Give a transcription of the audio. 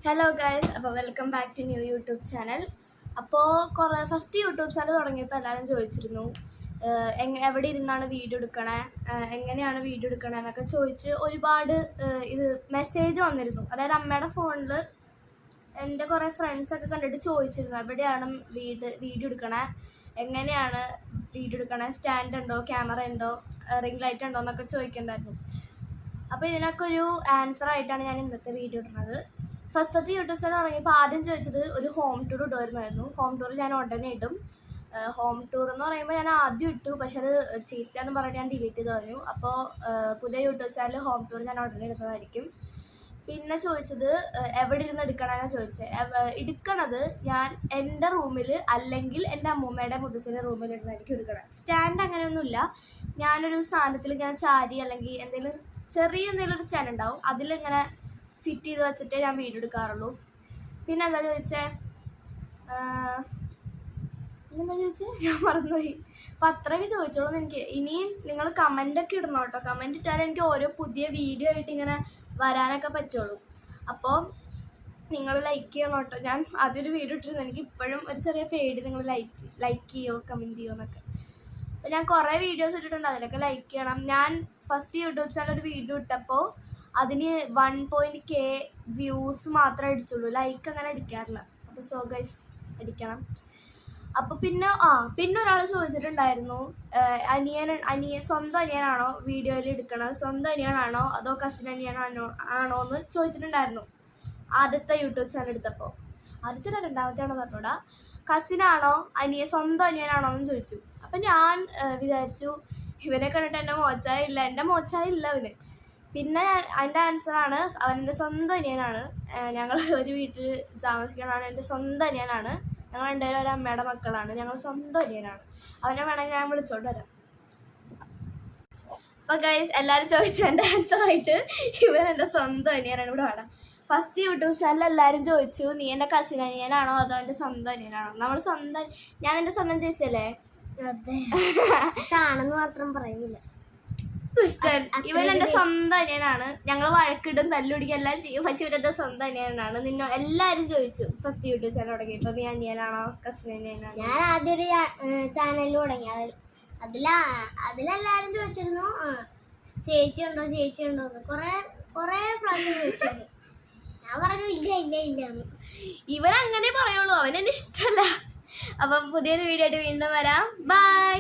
Hello guys, അപ്പോൾ welcome back to new YouTube channel. അപ്പോൾ first YouTube channel തുടങ്ങിയപ്പോൾ എല്ലാവരും ചോദിച്ചിരുന്നു എവിടെ ഇരുന്നാണ് വീഡിയോ എടുക്കണേ, എങ്ങനെയാണ് വീഡിയോ എടുക്കണേ എന്നൊക്കെ ചോദിച്ച് ഒരുപാട് ഇത് മെസ്സേജ് വന്നിരുന്നു. അതായത് അമ്മയുടെ ഫോണിൽ എൻ്റെ കുറേ ഫ്രണ്ട്സൊക്കെ കണ്ടിട്ട് ചോദിച്ചിരുന്നു എവിടെയാണ് വീഡിയോ എടുക്കണേ, എങ്ങനെയാണ് വീഡിയോ എടുക്കണേ, സ്റ്റാൻഡ് ഉണ്ടോ, ക്യാമറ ഉണ്ടോ, റിംഗ് ലൈറ്റ് ഉണ്ടോ എന്നൊക്കെ ചോദിക്കണ്ടായിരുന്നു. അപ്പോൾ ഇതിനൊക്കെ ഒരു ആൻസർ ആയിട്ടാണ് ഞാൻ ഇന്നത്തെ വീഡിയോ ഇടുന്നത്. ഫസ്റ്റത്തെ യൂട്യൂബ് ചാനൽ തുടങ്ങിയപ്പോൾ ആദ്യം ചോദിച്ചത് ഒരു ഹോം ടൂർ ഇടുമായിരുന്നു. ഹോം ടൂർ ഞാൻ ഉടനെ ഇടും. ഹോം ടൂർ എന്ന് പറയുമ്പോൾ ഞാൻ ആദ്യം ഇട്ടു, പക്ഷെ അത് ചീത്തയെന്ന് പറഞ്ഞിട്ട് ഞാൻ ഡിലീറ്റ് ചെയ്ത് കളഞ്ഞു. അപ്പോൾ പുതിയ യൂട്യൂബ് ചാനൽ ഹോം ടൂർ ഞാൻ ഉടനെ എടുക്കുന്നതായിരിക്കും. പിന്നെ ചോദിച്ചത് എവിടെ ഇരുന്ന് എടുക്കണമെന്നാണ് ചോദിച്ചത്. എടുക്കണത് ഞാൻ എൻ്റെ റൂമിൽ അല്ലെങ്കിൽ എൻ്റെ അമ്മൂമ്മയുടെ മുത്തശ്ശൻ്റെ റൂമിൽ ഇരുന്നായിരിക്കും എടുക്കണം. സ്റ്റാൻഡ് അങ്ങനെയൊന്നുമില്ല. ഞാനൊരു സാധനത്തിൽ ഇങ്ങനെ ചാരി അല്ലെങ്കിൽ എന്തെങ്കിലും ഒരു സ്റ്റാൻഡ് ഉണ്ടാവും, അതിലിങ്ങനെ ഫിറ്റ് ചെയ്ത് വെച്ചിട്ടേ ഞാൻ വീഡിയോ എടുക്കാറുള്ളൂ. പിന്നെ എന്താ ചോദിച്ചേ ഞാൻ മറന്നുപോയി. അപ്പം അത്രയൊക്കെ ചോദിച്ചോളൂ. എനിക്ക് ഇനിയും നിങ്ങൾ കമൻ്റൊക്കെ ഇടണം കേട്ടോ. കമൻ്റ് ഇട്ടാലേ എനിക്ക് ഓരോ പുതിയ വീഡിയോ ആയിട്ട് ഇങ്ങനെ വരാനൊക്കെ പറ്റുള്ളൂ. അപ്പോൾ നിങ്ങൾ ലൈക്ക് ചെയ്യണം കേട്ടോ. ഞാൻ ആദ്യമൊരു വീഡിയോ ഇട്ടിരുന്നു, എനിക്ക് ഇപ്പോഴും ഒരു ചെറിയ പേടി നിങ്ങൾ ലൈക്ക് ചെയ്യോ കമൻറ്റ് ചെയ്യോ എന്നൊക്കെ. അപ്പോൾ ഞാൻ കുറേ വീഡിയോസ് ഇട്ടിട്ടുണ്ട്, അതിലൊക്കെ ലൈക്ക് ചെയ്യണം. ഞാൻ ഫസ്റ്റ് യൂട്യൂബ് ചാനൽ ഒരു വീഡിയോ ഇട്ടപ്പോൾ അതിന് 1.k വ്യൂസ് മാത്രമേ അടിച്ചുള്ളൂ, ലൈക്ക് അങ്ങനെ അടിക്കാറില്ല. അപ്പോൾ സോ ഗൈസ് അടിക്കണം. അപ്പോൾ പിന്നെ ഒരാൾ ചോദിച്ചിട്ടുണ്ടായിരുന്നു സ്വന്തം അനിയനാണോ വീഡിയോയിൽ എടുക്കണത്, സ്വന്തം അനിയനാണോ അതോ കസിൻ അനിയനാണോ എന്ന് ചോദിച്ചിട്ടുണ്ടായിരുന്നു. ആദ്യത്തെ യൂട്യൂബ് ചാനൽ എടുത്തപ്പോൾ ആദ്യത്തെ രണ്ടാമത്തെയാണോ പറഞ്ഞൂടാ, കസിനാണോ സ്വന്തം അനിയനാണോ എന്ന് ചോദിച്ചു. അപ്പം ഞാൻ വിചാരിച്ചു ഇവനെ കണ്ടിട്ട് എൻ്റെ മോച്ചായില്ല അവന്. പിന്നെ അതിൻ്റെ ആൻസറാണ് അവൻ്റെ സ്വന്തം അനിയനാണ്. ഞങ്ങൾ ഒരു വീട്ടിൽ താമസിക്കണതാണ്, എൻ്റെ സ്വന്തം അനിയനാണ്. ഞങ്ങൾ രണ്ടുപേരും ഒരു അമ്മയുടെ മക്കളാണ്, ഞങ്ങൾ സ്വന്തം അനിയനാണ്. അവനെ വേണമെങ്കിൽ ഞാൻ വിളിച്ചോണ്ട് വരാം. അപ്പോൾ ഗൈസ് എല്ലാവരും ചോദിച്ച എൻ്റെ ആൻസറായിട്ട് ഇവൻ എൻ്റെ സ്വന്തം അനിയനാണ്. ഇവിടെ വേണം. ഫസ്റ്റ് യൂട്യൂബ് ചാനൽ എല്ലാവരും ചോദിച്ചു നീ എൻ്റെ കസിൻ അനിയനാണോ അതോ എൻ്റെ സ്വന്തം അനിയനാണോ. ഞാൻ എൻ്റെ സ്വന്തം ചേച്ചിയല്ലേ, ആണെന്ന് മാത്രം പറയുന്നില്ല. ദുഷ്ടൻ. ഇവൻ എൻ്റെ സ്വന്തം അനിയനാണ്. ഞങ്ങൾ വഴക്കിടും തല്ലുപിടിക്കും എല്ലാം ചെയ്യും, പക്ഷെ ഇവരെൻ്റെ സ്വന്തം അനിയനാണ്. എല്ലാവരും ചോദിച്ചു ഫസ്റ്റ് യൂട്യൂബ് ചാനൽ തുടങ്ങിയപ്പോൾ നീ അനിയനാണോ കസിൻ അനിയനാണോ. ഞാൻ ആദ്യം ഒരു ചാനൽ തുടങ്ങി, അതിലെല്ലാവരും ചോദിച്ചിരുന്നു ചേച്ചി ഉണ്ടോ എന്ന്. കുറേ പ്രാവശ്യം ചോദിച്ചിരുന്നു. ഞാൻ പറഞ്ഞു ഇല്ല എന്ന്. ഇവൻ അങ്ങനെ പറയുള്ളൂ, അവൻ എന്നെ ഇഷ്ടമല്ല. അപ്പം പുതിയൊരു വീഡിയോ ആയിട്ട് വീണ്ടും വരാം. ബൈ.